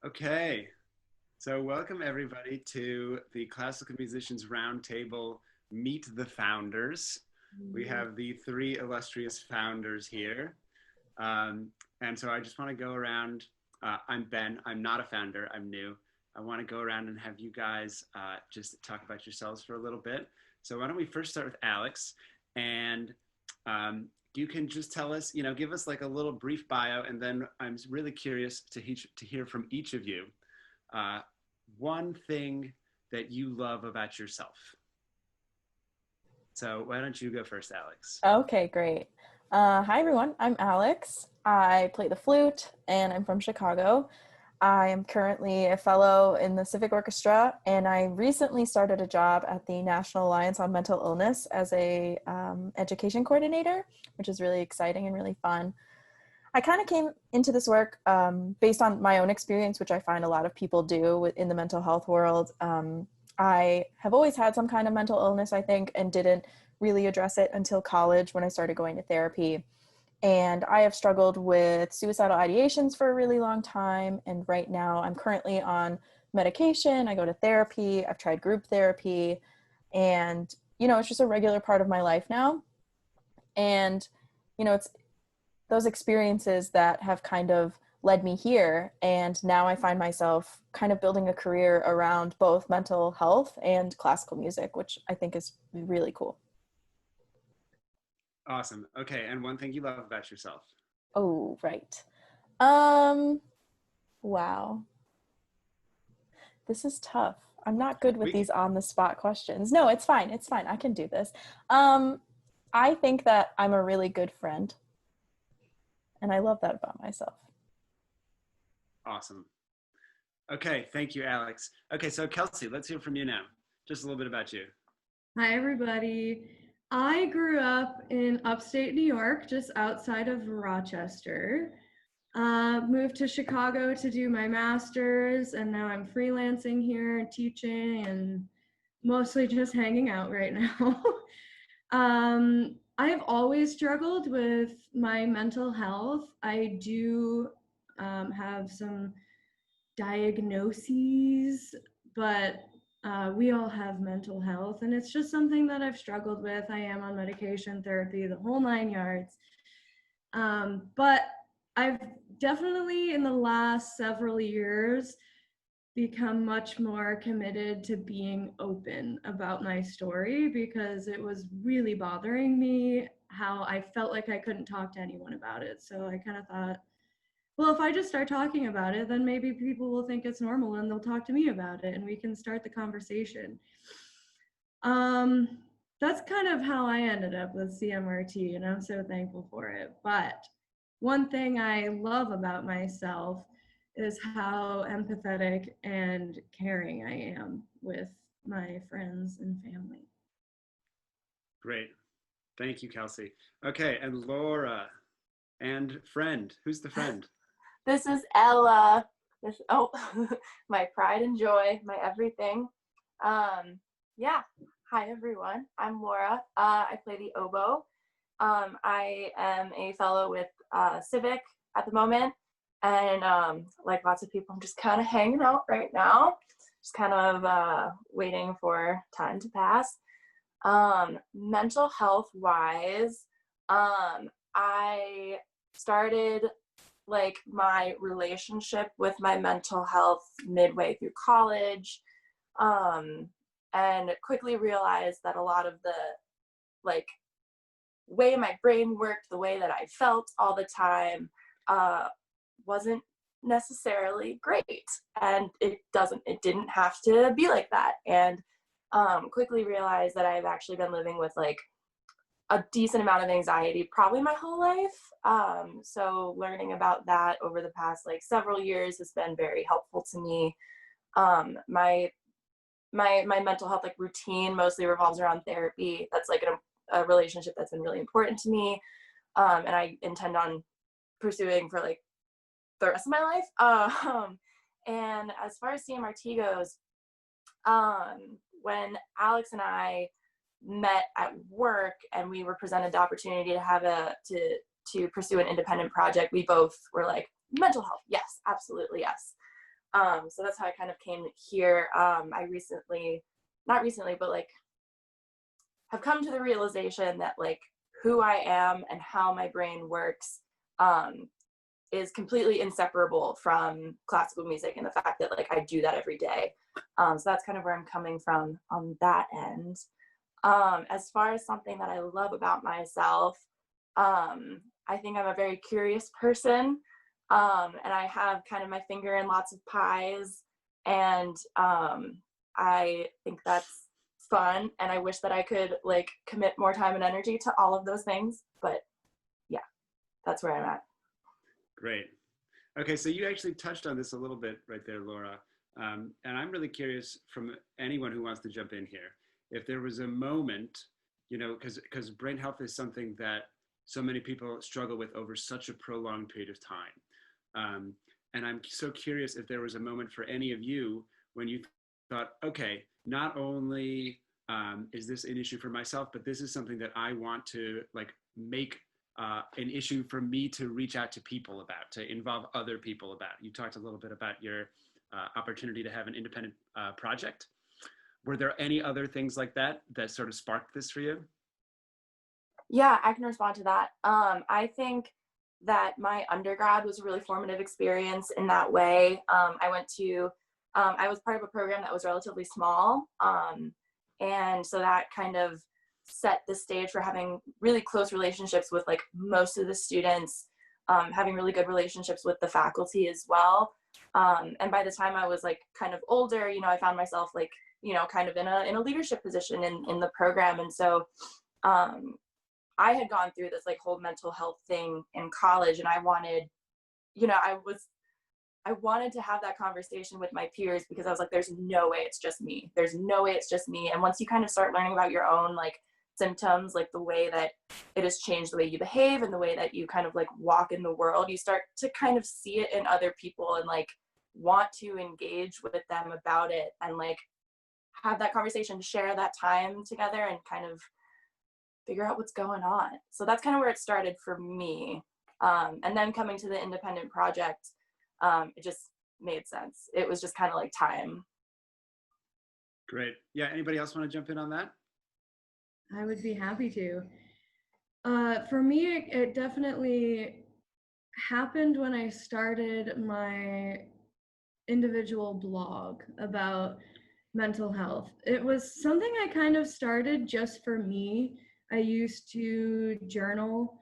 Okay, so welcome everybody to the Classical Musicians Roundtable Meet the Founders. We have the three illustrious founders here. And so I just want to go around. I'm Ben. I'm not a founder. I'm new. I want to go around and have you guys just talk about yourselves for a little bit. So why don't we first start with Alex, and you can just tell us, give us like a little brief bio, and then I'm really curious to hear from each of you one thing that you love about yourself. So why don't you go first, Alex? Okay, great. Hi, everyone. I'm Alex. I play the flute, and I'm from Chicago. I am currently a fellow in the Civic Orchestra, and I recently started a job at the National Alliance on Mental Illness as a education coordinator, which is really exciting and really fun. I kind of came into this work based on my own experience, which I find a lot of people do in the mental health world. I have always had some kind of mental illness, I think, and didn't really address it until college when I started going to therapy. And I have struggled with suicidal ideations for a really long time. And right now I'm currently on medication. I go to therapy. I've tried group therapy. And, it's just a regular part of my life now. And, it's those experiences that have kind of led me here. And now I find myself kind of building a career around both mental health and classical music, which I think is really cool. Awesome. Okay, and one thing you love about yourself. Oh, right. Wow. This is tough. I'm not good with these on the spot questions. No, it's fine. It's fine. I can do this. I think that I'm a really good friend. And I love that about myself. Awesome. Okay, thank you, Alex. Okay, so Kelsey, let's hear from you now. Just a little bit about you. Hi, everybody. I grew up in upstate New York, just outside of Rochester. Moved to Chicago to do my master's, and now I'm freelancing here and teaching and mostly just hanging out right now. I have always struggled with my mental health. I do have some diagnoses, but we all have mental health, and it's just something that I've struggled with. I am on medication, therapy, the whole 9 yards. But I've definitely, in the last several years, become much more committed to being open about my story, because it was really bothering me how I felt like I couldn't talk to anyone about it. So I kind of thought, well, if I just start talking about it, then maybe people will think it's normal and they'll talk to me about it and we can start the conversation. That's kind of how I ended up with CMRT, and I'm so thankful for it. But one thing I love about myself is how empathetic and caring I am with my friends and family. Great. Thank you, Kelsey. Okay, and Laura and friend. Who's the friend? This is Ella. My pride and joy, my everything. Hi everyone. I'm Laura. I play the oboe. I am a fellow with Civic at the moment, and like lots of people, I'm just kind of hanging out right now, just kind of waiting for time to pass. Mental health wise, I started like my relationship with my mental health midway through college, and quickly realized that a lot of the like way my brain worked, the way that I felt all the time, wasn't necessarily great, and it didn't have to be like that. And quickly realized that I've actually been living with like a decent amount of anxiety probably my whole life. So learning about that over the past like several years has been very helpful to me. My mental health like routine mostly revolves around therapy. That's like a relationship that's been really important to me, and I intend on pursuing for like the rest of my life. And as far as CMRT goes, when Alex and I met at work and we were presented the opportunity to have to pursue an independent project, we both were like, mental health, yes, absolutely yes. So that's how I kind of came here. I not recently, but like have come to the realization that like who I am and how my brain works is completely inseparable from classical music, and the fact that like I do that every day. So that's kind of where I'm coming from on that end. As far as something that I love about myself, I think I'm a very curious person, and I have kind of my finger in lots of pies, and I think that's fun, and I wish that I could like commit more time and energy to all of those things, but yeah, that's where I'm at. Great. Okay, so you actually touched on this a little bit right there, Laura. And I'm really curious from anyone who wants to jump in here, if there was a moment, you know, because brain health is something that so many people struggle with over such a prolonged period of time. And I'm so curious if there was a moment for any of you when you thought, okay, not only is this an issue for myself, but this is something that I want to like make an issue for me to reach out to people about, to involve other people about. You talked a little bit about your opportunity to have an independent project. Were there any other things like that that sort of sparked this for you? Yeah, I can respond to that. I think that my undergrad was a really formative experience in that way. I was part of a program that was relatively small. And so that kind of set the stage for having really close relationships with like most of the students, having really good relationships with the faculty as well. And by the time I was like kind of older, you know, I found myself like, you know, kind of in a leadership position in the program. And so I had gone through this like whole mental health thing in college, and I wanted, you know, I wanted to have that conversation with my peers, because I was like, there's no way it's just me. There's no way it's just me. And once you kind of start learning about your own like symptoms, like the way that it has changed the way you behave and the way that you kind of like walk in the world, you start to kind of see it in other people and like want to engage with them about it and like have that conversation, share that time together and kind of figure out what's going on. So that's kind of where it started for me. And then coming to the independent project, it just made sense. It was just kind of like time. Great. Yeah, anybody else want to jump in on that? I would be happy to. For me, it definitely happened when I started my individual blog about mental health. It was something I kind of started just for me. I used to journal,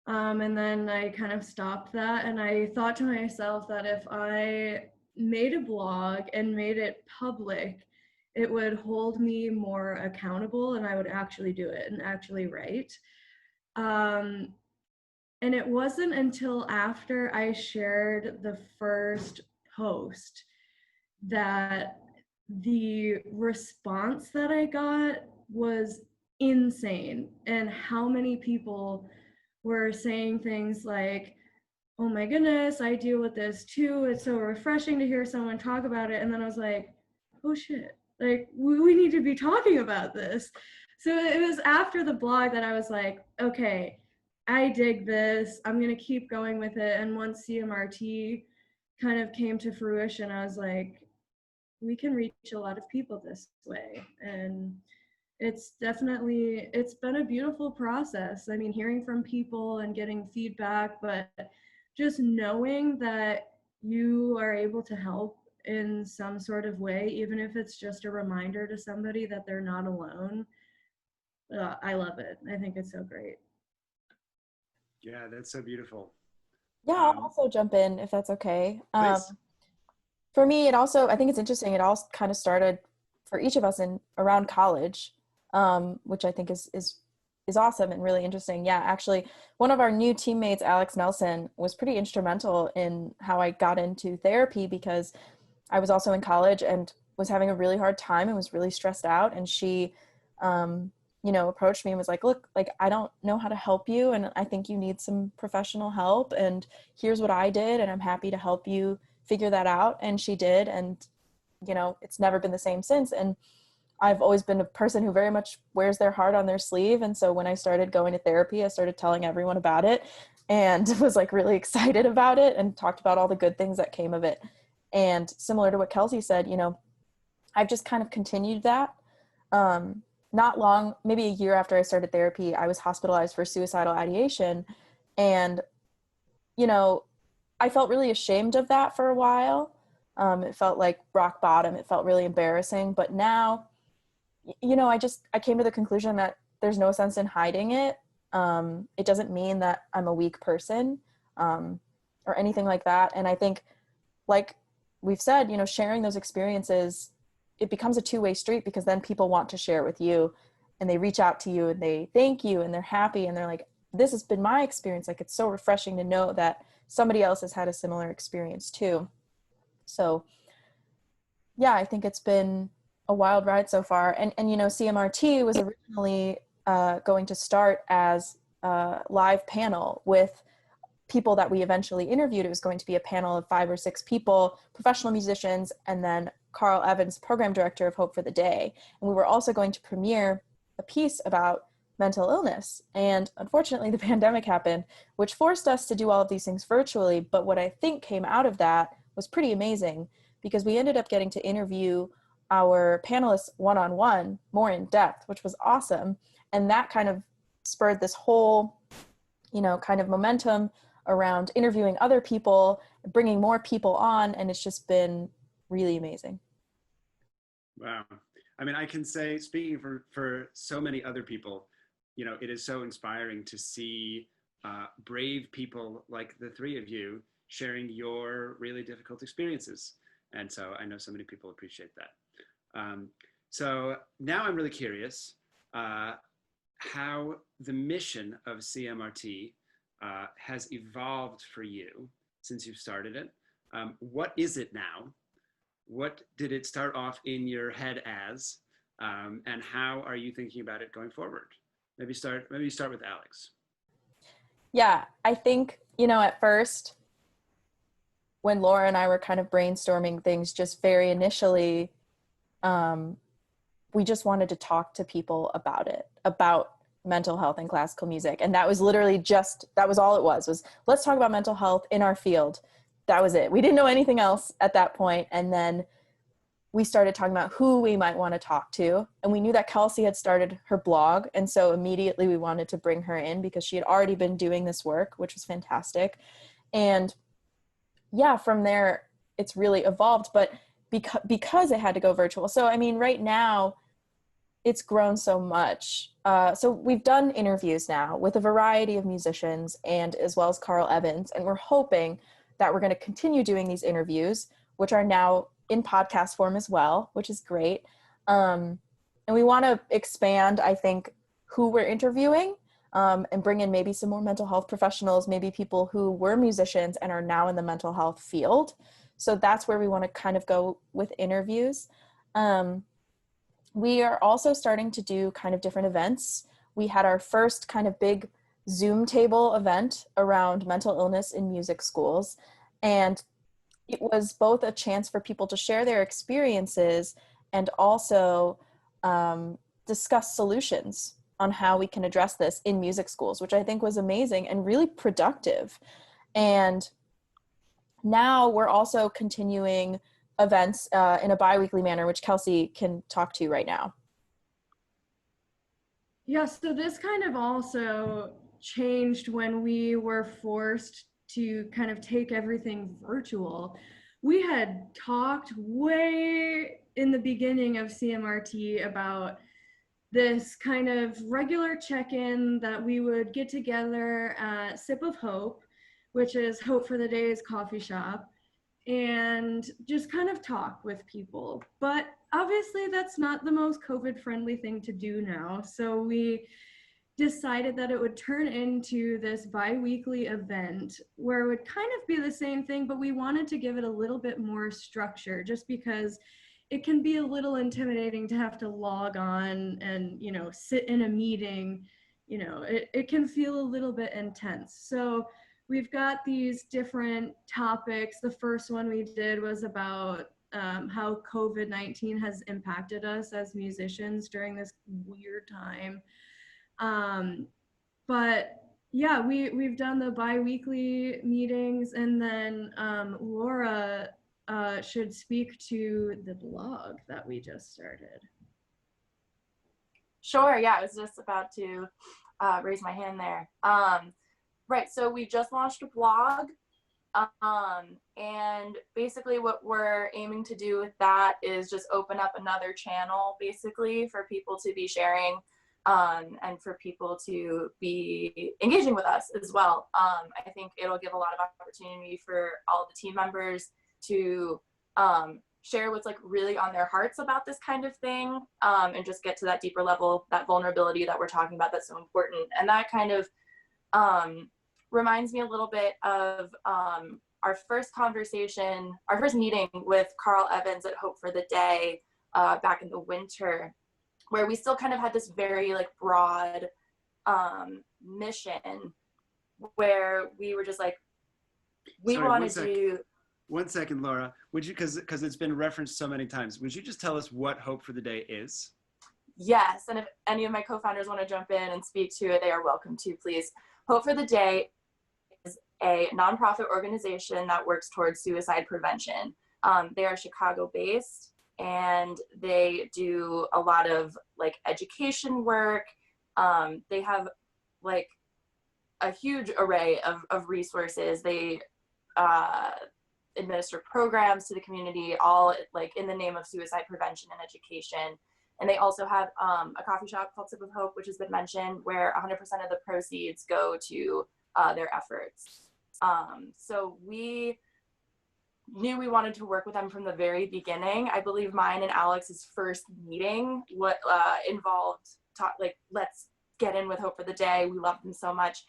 and then I kind of stopped that, and I thought to myself that if I made a blog and made it public, it would hold me more accountable and I would actually do it and actually write. And it wasn't until after I shared the first post that the response that I got was insane, and how many people were saying things like, oh my goodness, I deal with this too. It's so refreshing to hear someone talk about it. And then I was like, oh shit, like we need to be talking about this. So it was after the blog that I was like, okay, I dig this. I'm going to keep going with it. And once CMRT kind of came to fruition, I was like, we can reach a lot of people this way. And it's been a beautiful process. I mean, hearing from people and getting feedback, but just knowing that you are able to help in some sort of way, even if it's just a reminder to somebody that they're not alone. I love it. I think it's so great. Yeah, that's so beautiful. Yeah, I'll also jump in if that's okay. Please. For me, I think it's interesting. It all kind of started for each of us around college, which I think is awesome and really interesting. Yeah, actually, one of our new teammates, Alex Nelson, was pretty instrumental in how I got into therapy, because I was also in college and was having a really hard time and was really stressed out. And she, approached me and was like, look, like, I don't know how to help you, and I think you need some professional help, and here's what I did, and I'm happy to help you figure that out. And she did. And, it's never been the same since. And I've always been a person who very much wears their heart on their sleeve. And so when I started going to therapy, I started telling everyone about it and was like really excited about it and talked about all the good things that came of it. And similar to what Kelsey said, you know, I've just kind of continued that. Not long, maybe a year after I started therapy, I was hospitalized for suicidal ideation. And, you know, I felt really ashamed of that for a while. It felt like rock bottom. It felt really embarrassing. But now, you know, I came to the conclusion that there's no sense in hiding it. It doesn't mean that I'm a weak person, or anything like that. And I think, like we've said, you know, sharing those experiences, it becomes a two-way street, because then people want to share with you and they reach out to you and they thank you and they're happy and they're like, this has been my experience. Like, it's so refreshing to know that somebody else has had a similar experience too. So yeah, I think it's been a wild ride so far. And you know, CMRT was originally going to start as a live panel with people that we eventually interviewed. It was going to be a panel of 5 or 6 people, professional musicians, and then Carl Evans, program director of Hope for the Day. And we were also going to premiere a piece about mental illness. And unfortunately, the pandemic happened, which forced us to do all of these things virtually. But what I think came out of that was pretty amazing, because we ended up getting to interview our panelists one-on-one, more in depth, which was awesome. And that kind of spurred this whole, you know, kind of momentum around interviewing other people, bringing more people on, and it's just been really amazing. Wow. I mean, I can say, speaking for so many other people, you know, it is so inspiring to see brave people like the three of you sharing your really difficult experiences. And so I know so many people appreciate that. So now I'm really curious how the mission of CMRT has evolved for you since you've started it. What is it now? What did it start off in your head as? And how are you thinking about it going forward? Maybe start with Alex. Yeah, I think, you know, at first, when Laura and I were kind of brainstorming things just very initially, we just wanted to talk to people about it, about mental health and classical music. And that was literally that was all it was let's talk about mental health in our field. That was it. We didn't know anything else at that point. And then we started talking about who we might want to talk to. And we knew that Kelsey had started her blog. And so immediately we wanted to bring her in, because she had already been doing this work, which was fantastic. And yeah, from there, it's really evolved, but because it had to go virtual. So, I mean, right now, it's grown so much. So we've done interviews now with a variety of musicians, and as well as Carl Evans. And we're hoping that we're going to continue doing these interviews, which are now in podcast form as well, which is great. And we want to expand, I think, who we're interviewing, and bring in maybe some more mental health professionals, maybe people who were musicians and are now in the mental health field. So that's where we want to kind of go with interviews. We are also starting to do kind of different events. We had our first kind of big Zoom table event around mental illness in music schools. And it was both a chance for people to share their experiences and also discuss solutions on how we can address this in music schools, which I think was amazing and really productive. And now we're also continuing events in a bi-weekly manner, which Kelsey can talk to right now. Yeah, so this kind of also changed when we were forced to kind of take everything virtual. We had talked way in the beginning of CMRT about this kind of regular check-in that we would get together at Sip of Hope, which is Hope for the Day's coffee shop, and just kind of talk with people. But obviously that's not the most COVID-friendly thing to do now. So we decided that it would turn into this bi-weekly event where it would kind of be the same thing, but we wanted to give it a little bit more structure, just because it can be a little intimidating to have to log on and, you know, sit in a meeting. You know, it can feel a little bit intense. So we've got these different topics. The first one we did was about how COVID-19 has impacted us as musicians during this weird time. But yeah, we've done the bi-weekly meetings, and then Laura should speak to the blog that we just started. Sure, yeah, I was just about to raise my hand there. Right, so we just launched a blog, and basically what we're aiming to do with that is just open up another channel, basically, for people to be sharing, and for people to be engaging with us as well. I think it'll give a lot of opportunity for all of the team members to share what's like really on their hearts about this kind of thing, and just get to that deeper level, that vulnerability that we're talking about that's so important. And that kind of reminds me a little bit of our first conversation, our first meeting with Carl Evans at Hope for the Day back in the winter, where we still kind of had this very like broad mission, where we were just like, we want to do. One second, Laura. Would you, because it's been referenced so many times, would you just tell us what Hope for the Day is? Yes, and if any of my co-founders want to jump in and speak to it, they are welcome to, please. Hope for the Day is a nonprofit organization that works towards suicide prevention. They are Chicago-based, and they do a lot of like education work. They have like a huge array of resources. They administer programs to the community, all like in the name of suicide prevention and education. And they also have a coffee shop called Sip of Hope, which has been mentioned, where 100% of the proceeds go to their efforts. So we knew we wanted to work with them from the very beginning. I believe mine and Alex's first meeting involved like, let's get in with Hope for the Day. We love them so much.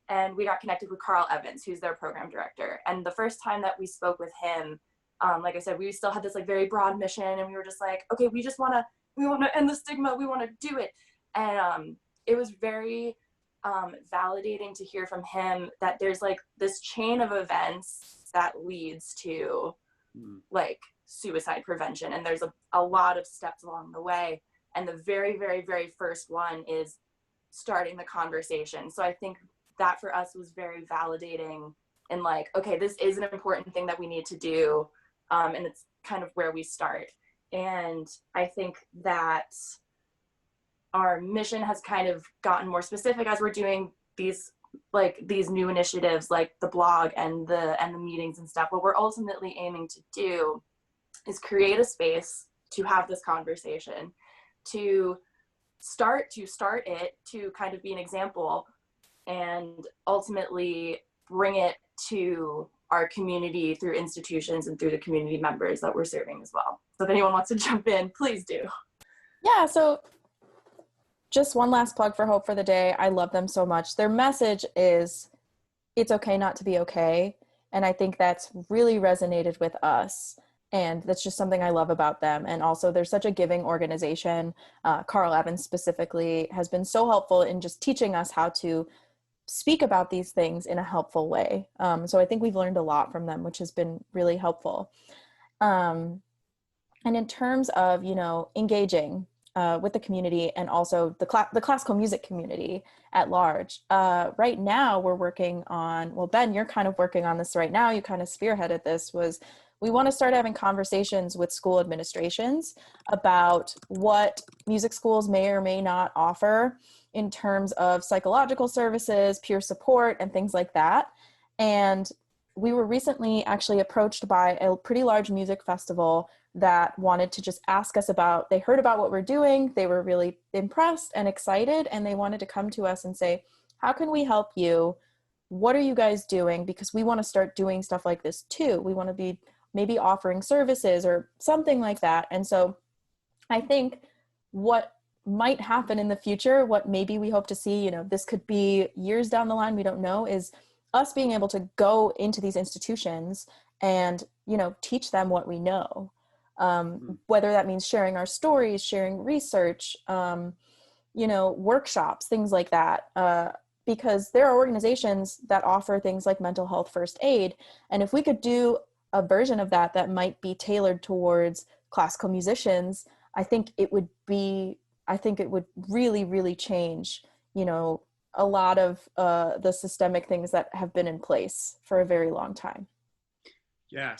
And we got connected with Carl Evans, who's their program director. And the first time that we spoke with him, like I said, we still had this like very broad mission, and we were just like, okay, we want to end the stigma. We want to do it. And it was very validating to hear from him that there's like this chain of events that leads to like suicide prevention. And there's a lot of steps along the way. And the very, very, very first one is starting the conversation. So I think that for us was very validating, and like, okay, this is an important thing that we need to do. And it's kind of where we start. And I think that our mission has kind of gotten more specific as we're doing these new initiatives, like the blog and the meetings and stuff. What we're ultimately aiming to do is create a space to have this conversation, to start it, to kind of be an example, and ultimately bring it to our community through institutions and through the community members that we're serving as well. So if anyone wants to jump in, please do. Yeah, so just one last plug for Hope for the Day. I love them so much. Their message is, it's okay not to be okay. And I think that's really resonated with us. And that's just something I love about them. And also they're such a giving organization. Carl Evans specifically has been so helpful in just teaching us how to speak about these things in a helpful way. So I think we've learned a lot from them, which has been really helpful. And in terms of, engaging with the community, and also the classical music community at large, right now we're working on, well, Ben, you're kind of working on this right now. You kind of spearheaded this. We want to start having conversations with school administrations about what music schools may or may not offer in terms of psychological services, peer support, and things like that. And we were recently actually approached by a pretty large music festival that wanted to just ask us about, they heard about what we're doing, they were really impressed and excited, and they wanted to come to us and say, how can we help you? What are you guys doing? Because we want to start doing stuff like this too. We want to be maybe offering services or something like that. And so I think what might happen in the future, what maybe we hope to see, this could be years down the line, we don't know, is us being able to go into these institutions and, teach them what we know. Whether that means sharing our stories, sharing research, workshops, things like that. Because there are organizations that offer things like mental health first aid. And if we could do a version of that might be tailored towards classical musicians, I think it would really, really change, a lot of the systemic things that have been in place for a very long time. Yeah,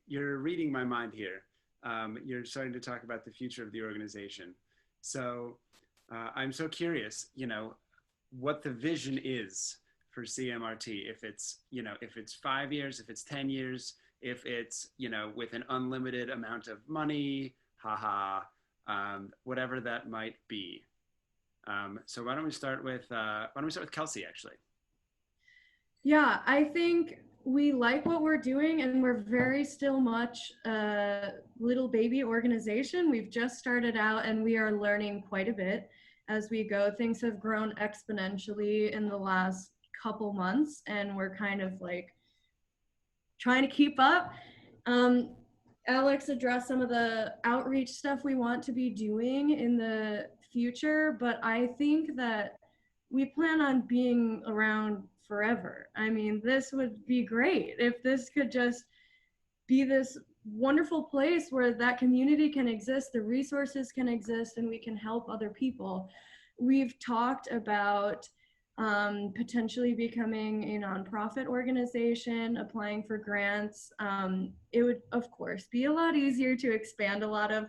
you're reading my mind here. You're starting to talk about the future of the organization. So I'm so curious, what the vision is for CMRT. If it's 5 years, if it's 10 years, if it's, with an unlimited amount of money, haha, whatever that might be. So why don't we start with Kelsey, actually? Yeah, I think we like what we're doing, and we're very still much a little baby organization. We've just started out and we are learning quite a bit as we go. Things have grown exponentially in the last couple months, and we're kind of like trying to keep up. Alex addressed some of the outreach stuff we want to be doing in the future, but I think that we plan on being around forever. I mean, this would be great if this could just be this wonderful place where that community can exist, the resources can exist, and we can help other people. We've talked about potentially becoming a nonprofit organization, applying for grants. It would, of course, be a lot easier to expand a lot of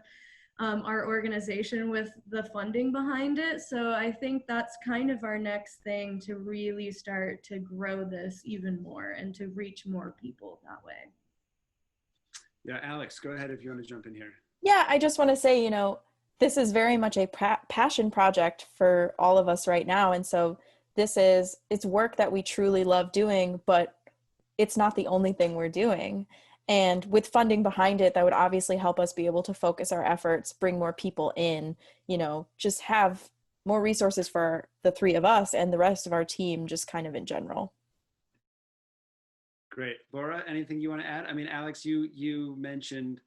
our organization with the funding behind it. So I think that's kind of our next thing, to really start to grow this even more and to reach more people that way. Yeah, Alex, go ahead if you want to jump in here. Yeah, I just want to say, this is very much a passion project for all of us right now. And so it's work that we truly love doing, but it's not the only thing we're doing. And with funding behind it, that would obviously help us be able to focus our efforts, bring more people in, just have more resources for the three of us and the rest of our team, just kind of in general. Great. Laura, anything you want to add? I mean, Alex, you mentioned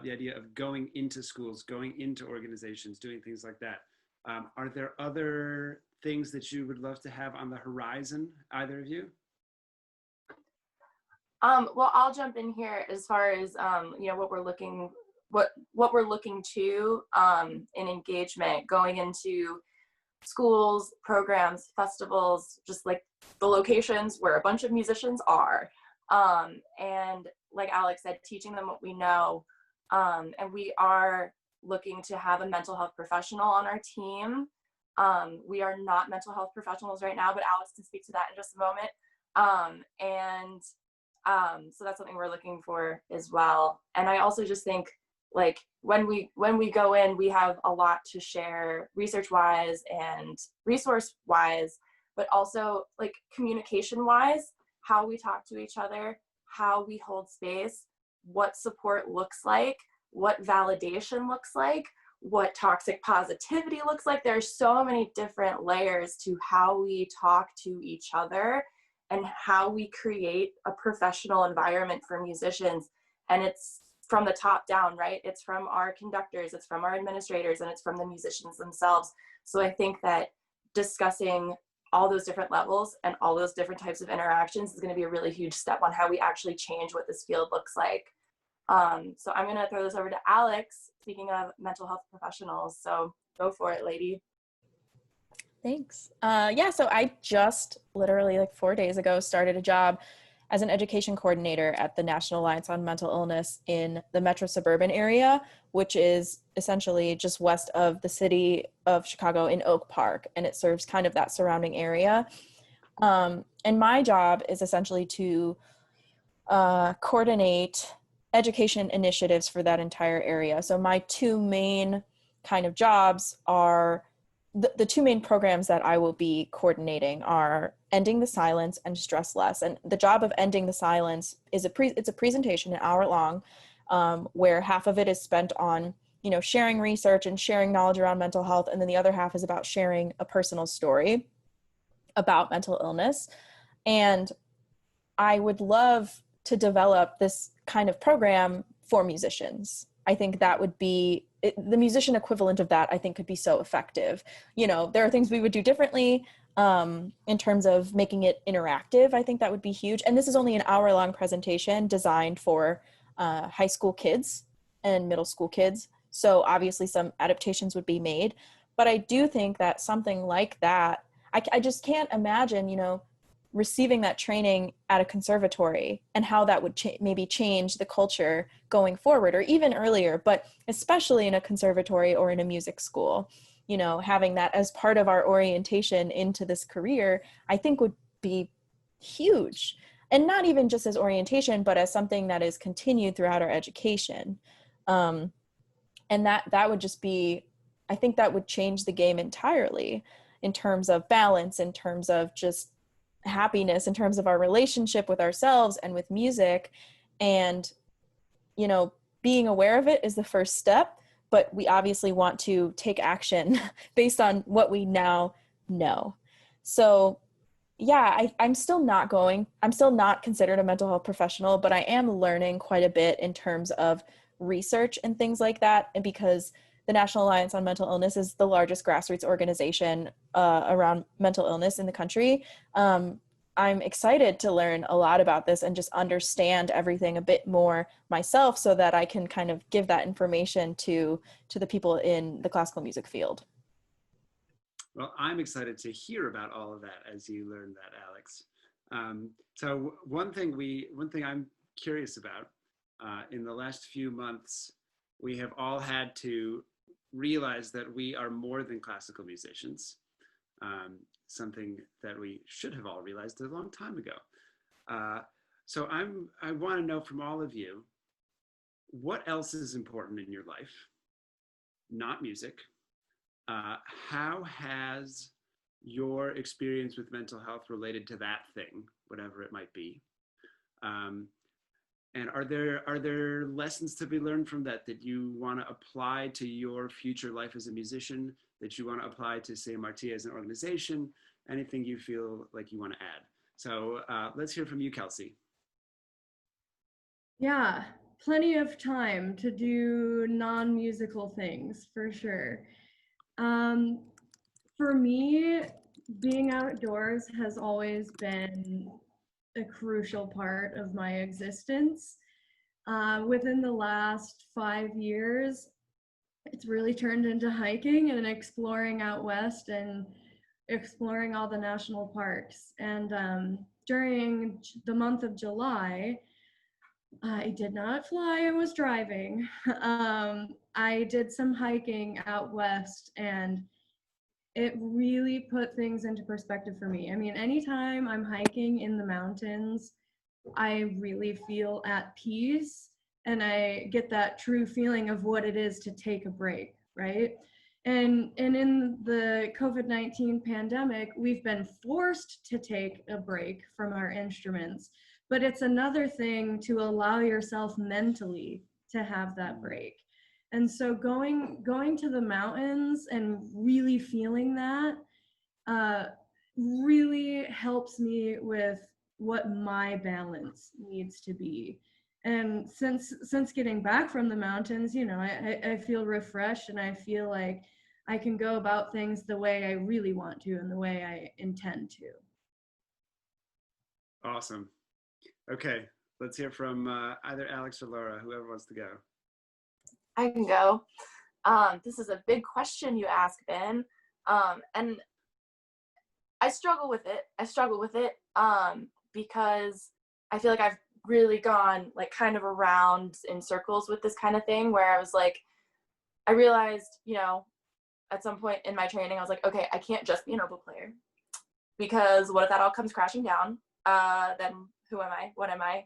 the idea of going into schools, going into organizations, doing things like that. Are there other things that you would love to have on the horizon, either of you? Well, I'll jump in here as far as what we're looking to in engagement, going into schools, programs, festivals, just like the locations where a bunch of musicians are. And like Alex said, teaching them what we know. And we are looking to have a mental health professional on our team. We are not mental health professionals right now, but Alex can speak to that in just a moment. So that's something we're looking for as well. And I also just think, like, when we go in, we have a lot to share research wise and resource wise, but also like communication wise, how we talk to each other, how we hold space, what support looks like, what validation looks like, what toxic positivity looks like. There are so many different layers to how we talk to each other and how we create a professional environment for musicians. And it's from the top down, right? It's from our conductors, it's from our administrators, and it's from the musicians themselves. So I think that discussing all those different levels and all those different types of interactions is going to be a really huge step on how we actually change what this field looks like. So I'm going to throw this over to Alex, speaking of mental health professionals. So go for it, lady. Thanks. So I just literally like 4 days ago started a job as an education coordinator at the National Alliance on Mental Illness in the metro suburban area, which is essentially just west of the city of Chicago in Oak Park, and it serves kind of that surrounding area. And my job is essentially to coordinate education initiatives for that entire area. So my two main kind of jobs are the two main programs that I will be coordinating are Ending the Silence and Stress Less. And the job of Ending the Silence is it's a presentation, an hour long, where half of it is spent on, sharing research and sharing knowledge around mental health. And then the other half is about sharing a personal story about mental illness. And I would love to develop this kind of program for musicians. I think that would be the musician equivalent of that. I think could be so effective. There are things we would do differently in terms of making it interactive. I think that would be huge. And this is only an hour-long presentation designed for high school kids and middle school kids. So obviously some adaptations would be made. But I do think that something like that, I just can't imagine, receiving that training at a conservatory and how that would maybe change the culture going forward, or even earlier, but especially in a conservatory or in a music school, you know, having that as part of our orientation into this career, I think would be huge. And not even just as orientation, but as something that is continued throughout our education. And that would just be, I think that would change the game entirely in terms of balance, in terms of just happiness, in terms of our relationship with ourselves and with music. And, you know, being aware of it is the first step, but we obviously want to take action based on what we now know. So yeah, I'm still not considered a mental health professional, but I am learning quite a bit in terms of research and things like that. And because the National Alliance on Mental Illness is the largest grassroots organization around mental illness in the country, I'm excited to learn a lot about this and just understand everything a bit more myself so that I can kind of give that information to the people in the classical music field. Well, I'm excited to hear about all of that as you learn that, Alex. So one thing I'm curious about, in the last few months, we have all had to realize that we are more than classical musicians, something that we should have all realized a long time ago. So I want to know from all of you, what else is important in your life? Not music. How has your experience with mental health related to that thing, whatever it might be? And are there lessons to be learned from that you want to apply to your future life as a musician, that you want to apply to CMRT as an organization? Anything you feel like you want to add? So let's hear from you, Kelsey. Yeah, plenty of time to do non-musical things, for sure. For me, being outdoors has always been a crucial part of my existence. Within the last 5 years, it's really turned into hiking and exploring out west and exploring all the national parks. And during the month of July, I did not fly, I was driving. I did some hiking out west, and it really put things into perspective for me. I mean, anytime I'm hiking in the mountains, I really feel at peace, and I get that true feeling of what it is to take a break, right? And in the COVID-19 pandemic, we've been forced to take a break from our instruments, but it's another thing to allow yourself mentally to have that break. And so going to the mountains and really feeling that really helps me with what my balance needs to be. And since getting back from the mountains, you know, I feel refreshed, and I feel like I can go about things the way I really want to and the way I intend to. Awesome. Okay, let's hear from either Alex or Laura, whoever wants to go. I can go. This is a big question you ask, Ben. And I struggle with it because I feel like I've really gone like kind of around in circles with this kind of thing, where I was like, I realized, you know, at some point in my training, I was like, okay, I can't just be an oboe player, because what if that all comes crashing down? Then who am I? What am I?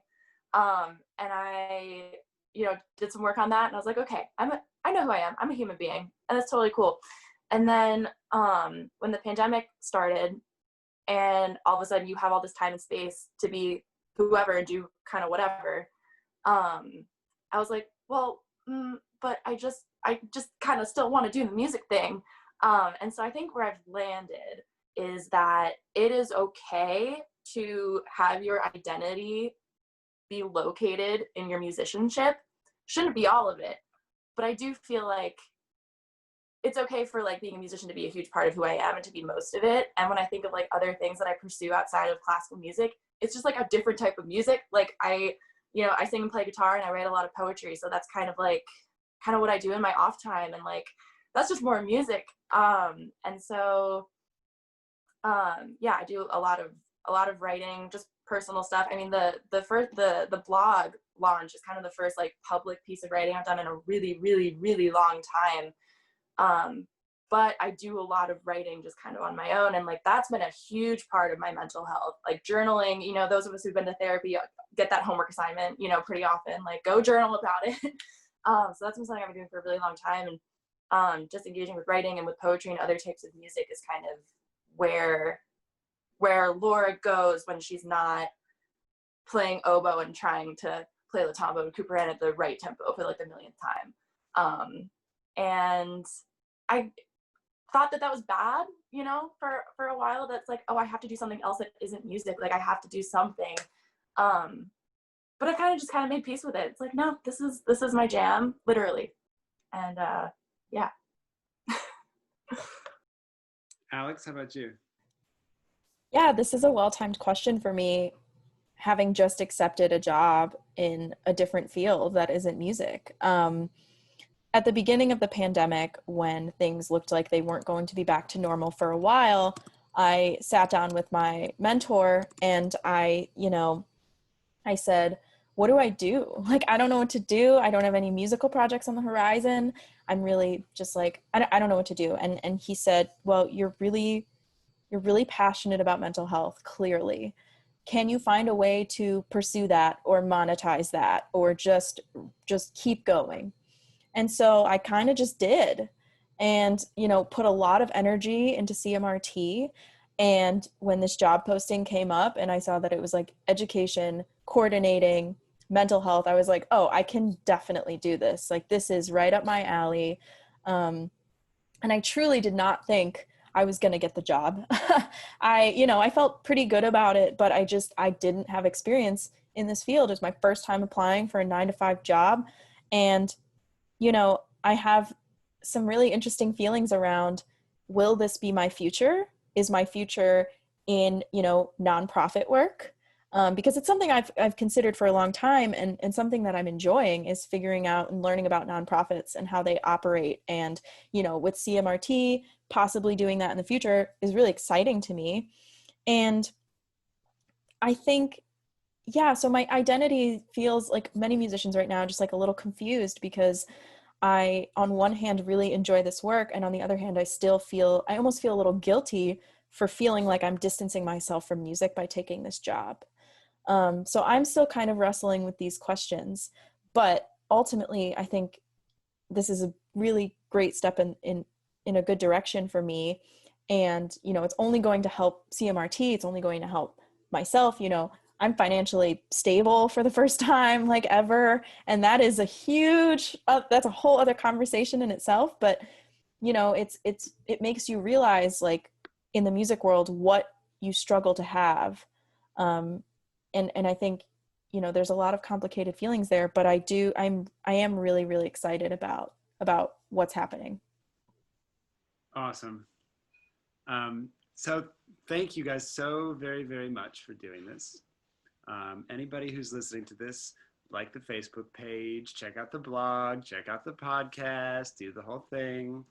And I, you know, did some work on that, and I was like, okay, I know who I am. I'm a human being, and that's totally cool. And then when the pandemic started, and all of a sudden you have all this time and space to be whoever and do kind of whatever, I was like, well, but I just kind of still want to do the music thing. And so I think where I've landed is that it is okay to have your identity be located in your musicianship. Shouldn't be all of it, but I do feel like it's okay for like being a musician to be a huge part of who I am and to be most of it. And when I think of like other things that I pursue outside of classical music, it's just like a different type of music. Like I sing and play guitar, and I write a lot of poetry. So that's kind of what I do in my off time. And like, that's just more music. And so, yeah, I do a lot of a lot of writing, just personal stuff. I mean, the blog launch is kind of the first like public piece of writing I've done in a really, really, really long time. But I do a lot of writing just kind of on my own. And like, that's been a huge part of my mental health, like journaling, you know, those of us who've been to therapy get that homework assignment, you know, pretty often, like go journal about it. So that's been something I've been doing for a really long time. And just engaging with writing and with poetry and other types of music is kind of where Laura goes when she's not playing oboe and trying to play the tombo and Cooper at the right tempo for like the millionth time. And I thought that was bad, you know, for a while. That's like, oh, I have to do something else that isn't music. Like I have to do something. But I kind of made peace with it. It's like, no, this is my jam, literally. And yeah. Alex, how about you? Yeah, this is a well-timed question for me, having just accepted a job in a different field that isn't music. At the beginning of the pandemic, when things looked like they weren't going to be back to normal for a while, I sat down with my mentor and I said, what do I do? Like, I don't know what to do. I don't have any musical projects on the horizon. I'm really just like, I don't know what to do. And he said, well, you're really passionate about mental health, clearly. Can you find a way to pursue that or monetize that or just keep going? And so I kind of just did, and, you know, put a lot of energy into CMRT. And when this job posting came up and I saw that it was like education, coordinating, mental health, I was like, oh, I can definitely do this. Like, this is right up my alley. And I truly did not think I was going to get the job. I felt pretty good about it, but I didn't have experience in this field. It was my first time applying for a 9-to-5 job. And you know, I have some really interesting feelings around, will this be my future? Is my future in, you know, nonprofit work? Because it's something I've considered for a long time, and something that I'm enjoying is figuring out and learning about nonprofits and how they operate. And, you know, with CMRT, possibly doing that in the future is really exciting to me. And I think, yeah, so my identity feels like many musicians right now, just like a little confused, because I, on one hand, really enjoy this work. And on the other hand, I almost feel a little guilty for feeling like I'm distancing myself from music by taking this job. So I'm still kind of wrestling with these questions, but ultimately I think this is a really great step in a good direction for me. And, you know, it's only going to help CMRT. It's only going to help myself. You know, I'm financially stable for the first time like ever. And that is a huge, that's a whole other conversation in itself. But, you know, it makes you realize, like, in the music world, what you struggle to have. And I think, you know, there's a lot of complicated feelings there, but I am really, really excited about what's happening. Awesome. So thank you guys so very, very much for doing this. Anybody who's listening to this, like the Facebook page, check out the blog, check out the podcast, do the whole thing.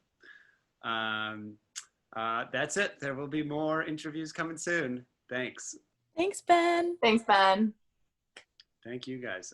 That's it. There will be more interviews coming soon. Thanks. Thanks, Ben. Thanks, Ben. Thank you guys.